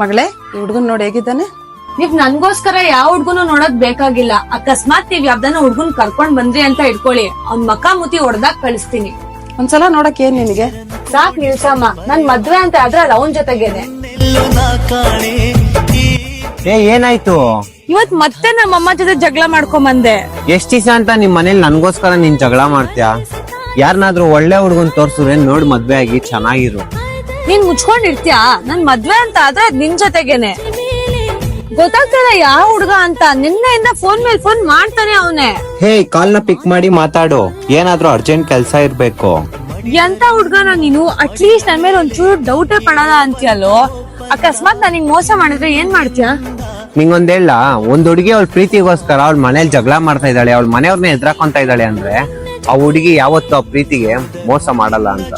ಮಗಳೇ ಈ ಹುಡುಗನ್ ನೋಡಿ ಹೇಗಿದ್ದಾನೆ? ನೀವ್ ನನ್ಗೋಸ್ಕರ ಯಾವ ಹುಡ್ಗುನು ನೋಡೋದ್ ಬೇಕಾಗಿಲ್ಲ. ಅಕಸ್ಮಾತ್ ನೀವ್ ಯಾವ್ದನ ಹುಡ್ಗುನ್ ಕರ್ಕೊಂಡ್ ಬಂದ್ರಿ ಅಂತ ಇಟ್ಕೊಳ್ಳಿ, ಅವ್ನ್ ಮಕ ಮುತಿ ಹೊಡ್ದಾಕ್ ಕಳಿಸ್ತೀನಿ. ಒಂದ್ಸಲ ನೋಡಕ್ ಏನ್ ನಿನಗೆ? ಸಾಕ್ ನಿಲ್ಸಮ್ಮ, ನನ್ ಮದ್ವೆ ಅಂತ ಆದ್ರೆ ಅದ್ ಅವನ್ ಜೊತೆಗೇನೆ. ಏನಾಯ್ತು? ಇವತ್ ಮತ್ತೆ ನಮ್ಮಮ್ಮ ಜೊತೆ ಜಗಳ ಮಾಡ್ಕೊಂಡ್ ಬಂದೆ. ಎಷ್ಟ್ ದಿವಸ ಅಂತ ನಿಮ್ ಮನೇಲಿ ನನ್ಗೋಸ್ಕರ ನೀನ್ ಜಗಳ ಮಾಡ್ತೀಯಾ? ಯಾರನ್ನಾದ್ರೂ ಒಳ್ಳೆ ಹುಡ್ಗನ್ ತೋರ್ಸುರೆ ನೋಡ್ ಮದ್ವೆ ಆಗಿ ಚೆನ್ನಾಗಿರು. ನೀನ್ ಮುಚ್ಕೊಂಡಿರ್ತೀಯಾ? ನನ್ ಮದ್ವೆ ಅಂತ ಆದ್ರೆ ಅದ್ ನಿನ್ ಜೊತೆಗೇನೆ. ಗೊತ್ತಾಗ್ತದ ಯಾವ ಹುಡ್ಗ ಅಂತ. ನಿನ್ನೆಯಿಂದ ಫೋನ್ ಮೇಲೆ ಫೋನ್ ಮಾಡ್ತಾನೆ ಅವನೇ. ಹೇ, ಕಾಲ್ನ ಪಿಕ್ ಮಾಡಿ ಮಾತಾಡು. ಏನಾದ್ರೂ ಅರ್ಜೆಂಟ್ ಕೆಲ್ಸ ಇರ್ಬೇಕು. ಎಂತ ಹುಡ್ಗನ ನೀನು? ಅಟ್ಲೀಸ್ಟ್ ನನ್ ಮೇಲೆ ಒಂಚೂರು ಡೌಟೇ ಪಡಲ್ಲ ಅಂತೀಯಲ್ಲೋ. ಅಕಸ್ಮಾತ್ ನಾನ್ ನಿಂಗ್ ಮೋಸ ಮಾಡಿದ್ರೆ ಏನ್ ಮಾಡ್ತೀಯಾ? ನಿಂಗೊಂದ್ ಹೇಳ, ಒಂದ್ ಹುಡುಗಿ ಅವಳ ಪ್ರೀತಿಗೋಸ್ಕರ ಅವಳ ಮನೇಲಿ ಜಗಳ ಮಾಡ್ತಾ ಇದ್ದಾಳೆ, ಅವಳ ಮನೆಯವ್ರನ್ನ ಎದುರಾಕೊಂತ ಇದ್ದಾಳೆ ಅಂದ್ರೆ ಆ ಹುಡುಗಿ ಯಾವತ್ತೂ ಆ ಪ್ರೀತಿಗೆ ಮೋಸ ಮಾಡಲ್ಲ ಅಂತ.